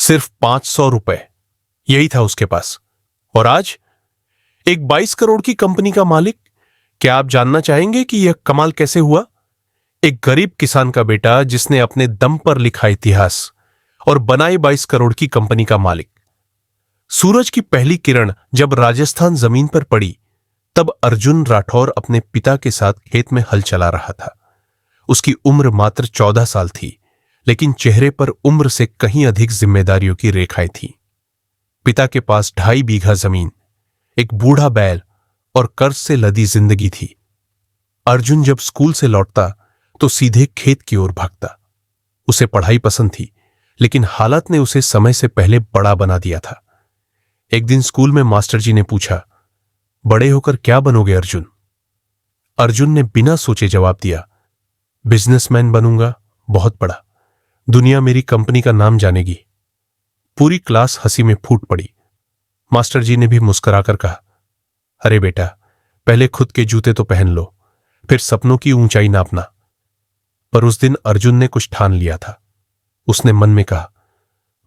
सिर्फ 500 रुपए, यही था उसके पास। और आज एक 22 करोड़ की कंपनी का मालिक। क्या आप जानना चाहेंगे कि यह कमाल कैसे हुआ? एक गरीब किसान का बेटा जिसने अपने दम पर लिखा इतिहास और बनाई 22 करोड़ की कंपनी का मालिक। सूरज की पहली किरण जब राजस्थान जमीन पर पड़ी, तब अर्जुन राठौर अपने पिता के साथ खेत में हल चला रहा था। उसकी उम्र मात्र 14 साल थी, लेकिन चेहरे पर उम्र से कहीं अधिक जिम्मेदारियों की रेखाएं थीं। पिता के पास 2.5 बीघा जमीन, एक बूढ़ा बैल और कर्ज से लदी जिंदगी थी। अर्जुन जब स्कूल से लौटता तो सीधे खेत की ओर भागता। उसे पढ़ाई पसंद थी, लेकिन हालात ने उसे समय से पहले बड़ा बना दिया था। एक दिन स्कूल में मास्टर जी ने पूछा, बड़े होकर क्या बनोगे अर्जुन? अर्जुन ने बिना सोचे जवाब दिया, बिजनेसमैन बनूंगा, बहुत बड़ा। दुनिया मेरी कंपनी का नाम जानेगी। पूरी क्लास हंसी में फूट पड़ी। मास्टर जी ने भी मुस्कुराकर कहा, अरे बेटा, पहले खुद के जूते तो पहन लो, फिर सपनों की ऊंचाई नापना। पर उस दिन अर्जुन ने कुछ ठान लिया था। उसने मन में कहा,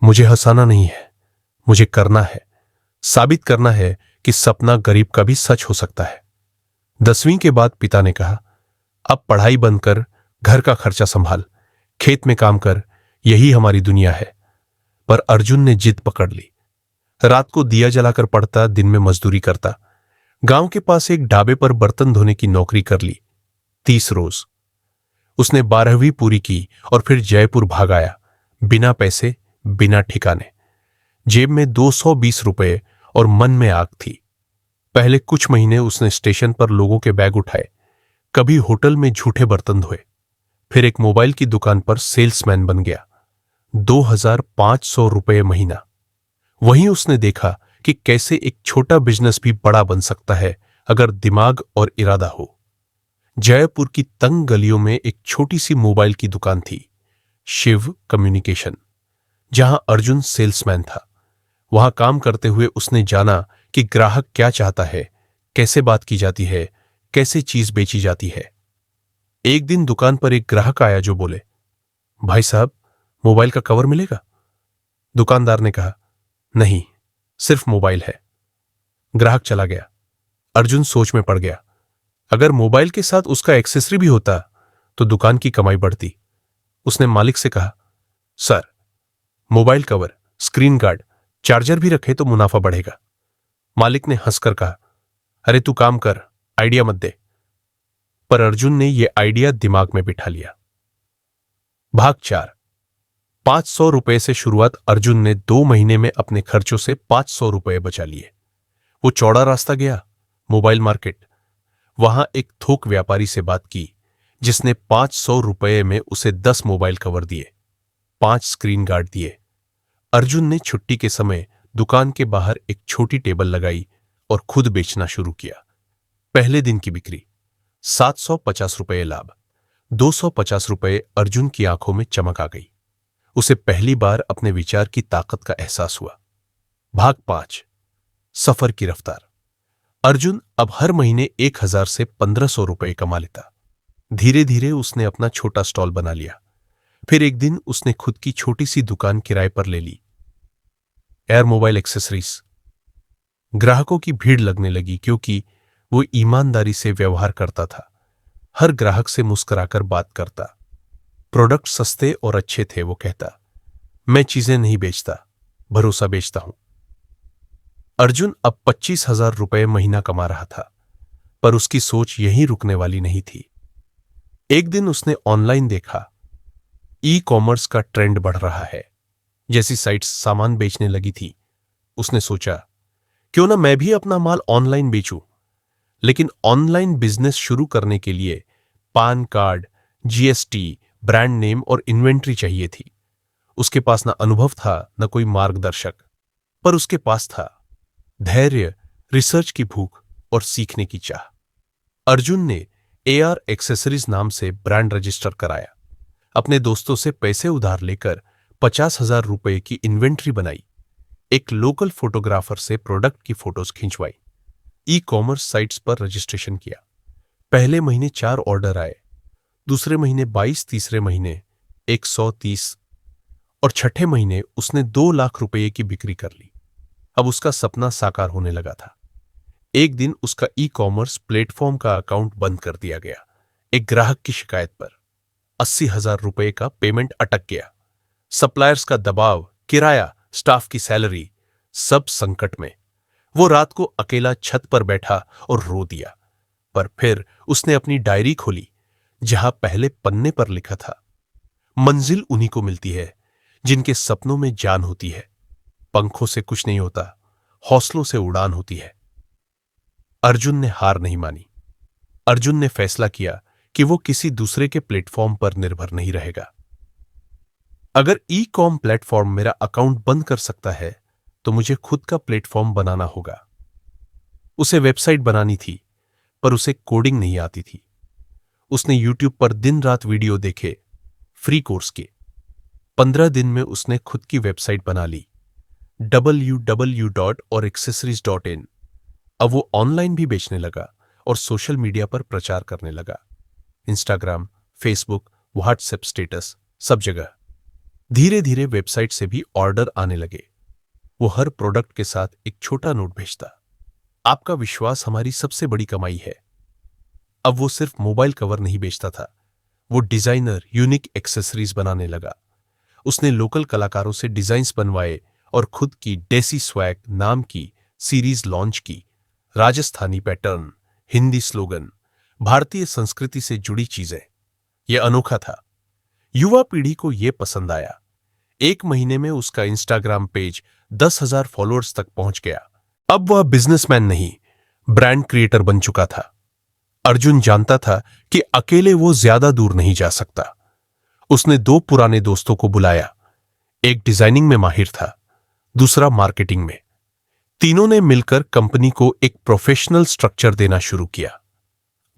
मुझे हंसाना नहीं है, मुझे करना है। साबित करना है कि सपना गरीब का भी सच हो सकता है। 10वीं के बाद पिता ने कहा, अब पढ़ाई बंद कर, घर का खर्चा संभाल, खेत में काम कर, यही हमारी दुनिया है। पर अर्जुन ने जिद पकड़ ली। रात को दिया जलाकर पढ़ता, दिन में मजदूरी करता। गांव के पास एक ढाबे पर बर्तन धोने की नौकरी कर ली, 30 रोज। उसने 12वीं पूरी की और फिर जयपुर भाग आया, बिना पैसे, बिना ठिकाने। जेब में 220 रुपए और मन में आग थी। पहले कुछ महीने उसने स्टेशन पर लोगों के बैग उठाए, कभी होटल में झूठे बर्तन धोए, फिर एक मोबाइल की दुकान पर सेल्समैन बन गया। 2500 रुपए महीना। वहीं उसने देखा कि कैसे एक छोटा बिजनेस भी बड़ा बन सकता है अगर दिमाग और इरादा हो। जयपुर की तंग गलियों में एक छोटी सी मोबाइल की दुकान थी, शिव कम्युनिकेशन, जहां अर्जुन सेल्समैन था। वहां काम करते हुए उसने जाना कि ग्राहक क्या चाहता है, कैसे बात की जाती है, कैसे चीज बेची जाती है। एक दिन दुकान पर एक ग्राहक आया जो बोले, भाई साहब, मोबाइल का कवर मिलेगा? दुकानदार ने कहा, नहीं, सिर्फ मोबाइल है। ग्राहक चला गया। अर्जुन सोच में पड़ गया। अगर मोबाइल के साथ उसका एक्सेसरी भी होता तो दुकान की कमाई बढ़ती। उसने मालिक से कहा, sir, mobile cover, screen guard, charger भी रखे तो मुनाफा बढ़ेगा। मालिक ने हंसकर कहा, अरे तू काम कर, आइडिया मत दे। पर अर्जुन ने यह आइडिया दिमाग में बिठा लिया। भाग 4। 500 रुपए से शुरुआत। अर्जुन ने 2 महीने में अपने खर्चों से 500 रुपए बचा लिए। वो चौड़ा रास्ता गया, मोबाइल मार्केट। वहां एक थोक व्यापारी से बात की, जिसने 500 रुपए में उसे 10 मोबाइल कवर दिए, 5 स्क्रीन गार्ड दिए। अर्जुन ने छुट्टी के समय दुकान के बाहर एक छोटी टेबल लगाई और खुद बेचना शुरू किया। पहले दिन की बिक्री 750 रुपए लाभ। 250 रुपए। अर्जुन की आंखों में चमक आ गई। उसे पहली बार अपने विचार की ताकत का एहसास हुआ। भाग 5। सफर की रफ्तार। अर्जुन अब हर महीने 1000 से 1500 रुपए कमा लेता। धीरे धीरे उसने अपना छोटा स्टॉल बना लिया। फिर एक दिन उसने खुद की छोटी सी दुकान किराए पर ले ली, एयर मोबाइल एक्सेसरीज। ग्राहकों की भीड़ लगने लगी क्योंकि वो ईमानदारी से व्यवहार करता था। हर ग्राहक से मुस्कुराकर बात करता। प्रोडक्ट सस्ते और अच्छे थे, वो कहता, मैं चीजें नहीं बेचता, भरोसा बेचता हूं। अर्जुन अब 25,000 रुपए महीना कमा रहा था, पर उसकी सोच यहीं रुकने वाली नहीं थी। एक दिन उसने ऑनलाइन देखा, ई कॉमर्स का ट्रेंड बढ़ रहा है। जैसी साइट्स सामान बेचने लगी थी, उसने सोचा, क्यों ना मैं भी अपना माल ऑनलाइन बेचूं। लेकिन ऑनलाइन बिजनेस शुरू करने के लिए PAN card, GST, brand name और इन्वेंट्री चाहिए थी। उसके पास ना अनुभव था, न कोई मार्गदर्शक, पर उसके पास था धैर्य, रिसर्च की भूख और सीखने की चाह। अर्जुन ने एआर एक्सेसरीज नाम से ब्रांड रजिस्टर कराया। अपने दोस्तों से पैसे उधार लेकर 50,000 रुपए की इन्वेंट्री बनाई। एक लोकल फोटोग्राफर से प्रोडक्ट की फोटोज खिंचवाई। ई कॉमर्स साइट्स पर रजिस्ट्रेशन किया। पहले महीने 4 ऑर्डर आए, दूसरे महीने 22, तीसरे महीने 130। और छठे महीने उसने 2 लाख रुपए की बिक्री कर ली। अब उसका सपना साकार होने लगा था। एक दिन उसका ई कॉमर्स प्लेटफॉर्म का अकाउंट बंद कर दिया गया, एक ग्राहक की शिकायत पर। 80,000 रुपए का पेमेंट अटक गया। सप्लायर्स का दबाव, किराया, स्टाफ की सैलरी, सब संकट में। वो रात को अकेला छत पर बैठा और रो दिया। पर फिर उसने अपनी डायरी खोली, जहां पहले पन्ने पर लिखा था, मंजिल उन्हीं को मिलती है जिनके सपनों में जान होती है। पंखों से कुछ नहीं होता, हौसलों से उड़ान होती है। अर्जुन ने हार नहीं मानी। अर्जुन ने फैसला किया कि वो किसी दूसरे के प्लेटफॉर्म पर निर्भर नहीं रहेगा। अगर ई कॉम प्लेटफॉर्म मेरा अकाउंट बंद कर सकता है, तो मुझे खुद का प्लेटफॉर्म बनाना होगा। उसे वेबसाइट बनानी थी, पर उसे कोडिंग नहीं आती थी। उसने यूट्यूब पर दिन रात वीडियो देखे, फ्री कोर्स के। 15 दिन में उसने खुद की वेबसाइट बना ली, www.oraccessories.in। अब वो ऑनलाइन भी बेचने लगा और सोशल मीडिया पर प्रचार करने लगा, इंस्टाग्राम, फेसबुक, व्हाट्सएप स्टेटस, सब जगह। धीरे धीरे वेबसाइट से भी ऑर्डर आने लगे। वो हर प्रोडक्ट के साथ एक छोटा नोट भेजता, आपका विश्वास हमारी सबसे बड़ी कमाई है। अब वो सिर्फ मोबाइल कवर नहीं बेचता था, वो डिजाइनर, यूनिक एक्सेसरीज बनाने लगा। उसने लोकल कलाकारों से डिजाइन्स बनवाए और खुद की डेसी स्वैग नाम की सीरीज लॉन्च की। राजस्थानी पैटर्न, हिंदी स्लोगन, भारतीय संस्कृति से जुड़ी चीजें। यह अनोखा था। युवा पीढ़ी को यह पसंद आया। एक महीने में उसका इंस्टाग्राम पेज 10,000 फॉलोअर्स तक पहुंच गया। अब वह बिजनेसमैन नहीं, ब्रांड क्रिएटर बन चुका था। अर्जुन जानता था कि अकेले वो ज्यादा दूर नहीं जा सकता। उसने 2 पुराने दोस्तों को बुलाया। एक डिजाइनिंग में माहिर था, दूसरा मार्केटिंग में। तीनों ने मिलकर कंपनी को एक प्रोफेशनल स्ट्रक्चर देना शुरू किया।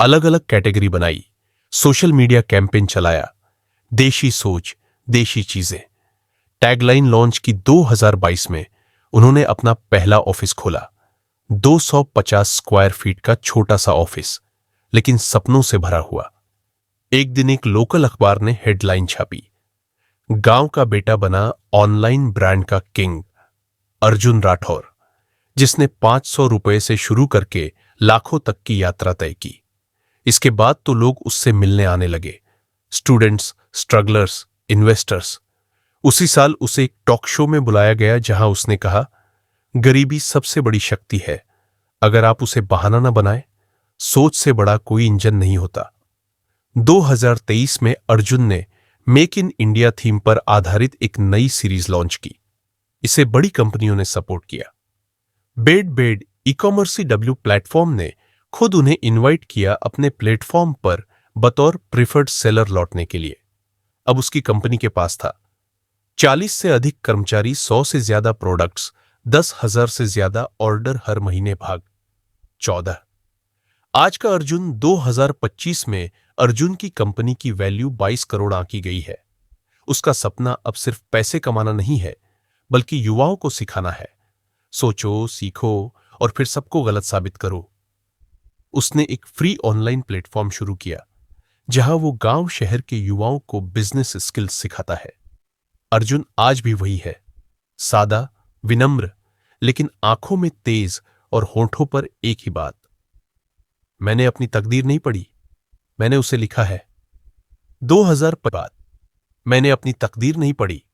अलग अलग कैटेगरी बनाई, सोशल मीडिया कैंपेन चलाया, देशी सोच, देशी चीजें। टैगलाइन लॉन्च की 2022 में उन्होंने अपना पहला ऑफिस खोला। 250 स्क्वायर फीट का छोटा सा ऑफिस, लेकिन सपनों से भरा हुआ। एक दिन एक लोकल अखबार ने हेडलाइन छापी, गांव का बेटा बना ऑनलाइन ब्रांड का किंग, अर्जुन राठौर, जिसने 500 रुपए से शुरू करके लाखों तक की यात्रा तय की। इसके बाद तो लोग उससे मिलने आने लगे, स्टूडेंट्स, स्ट्रगलर्स, इन्वेस्टर्स। उसी साल उसे एक टॉक शो में बुलाया गया, जहां उसने कहा, गरीबी सबसे बड़ी शक्ति है, अगर आप उसे बहाना न बनाए। सोच से बड़ा कोई इंजन नहीं होता। 2023 में अर्जुन ने मेक इन इंडिया थीम पर आधारित एक नई सीरीज लॉन्च की। इसे बड़ी कंपनियों ने सपोर्ट किया। बेड ई-कॉमर्स प्लेटफॉर्म ने खुद उन्हें इनवाइट किया अपने प्लेटफॉर्म पर बतौर प्रिफर्ड सेलर लौटने के लिए। अब उसकी कंपनी के पास था 40 से अधिक कर्मचारी, 100 से ज्यादा प्रोडक्ट्स, 10,000 से ज्यादा ऑर्डर हर महीने, भाग 14। आज का अर्जुन 2025 में अर्जुन की कंपनी की वैल्यू 22 करोड़ आंकी गई है। उसका सपना अब सिर्फ पैसे कमाना नहीं है, बल्कि युवाओं को सिखाना है, सोचो, सीखो और फिर सबको गलत साबित करो। उसने एक फ्री ऑनलाइन प्लेटफॉर्म शुरू किया, जहां वो गांव शहर के युवाओं को बिजनेस स्किल्स सिखाता है। अर्जुन आज भी वही है, सादा, विनम्र, लेकिन आंखों में तेज और होठों पर एक ही बात, मैंने अपनी तकदीर नहीं पढ़ी, मैंने उसे लिखा है। 2000 बाद, मैंने अपनी तकदीर नहीं पढ़ी,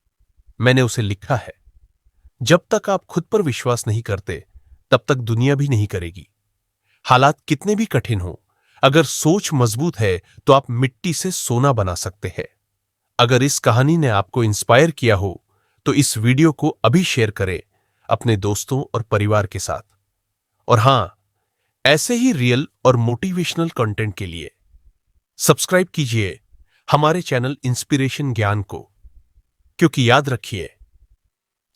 मैंने उसे लिखा है। जब तक आप खुद पर विश्वास नहीं करते, तब तक दुनिया भी नहीं करेगी। हालात कितने भी कठिन हो, अगर सोच मजबूत है तो आप मिट्टी से सोना बना सकते हैं। अगर इस कहानी ने आपको इंस्पायर किया हो, तो इस वीडियो को अभी शेयर करें अपने दोस्तों और परिवार के साथ। और हां, ऐसे ही रियल और मोटिवेशनल कंटेंट के लिए सब्सक्राइब कीजिए हमारे चैनल इंस्पिरेशन ज्ञान को, क्योंकि याद रखिए,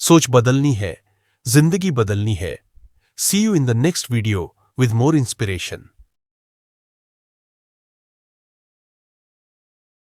सोच बदलनी है, जिंदगी बदलनी है। See you in the next video with more inspiration.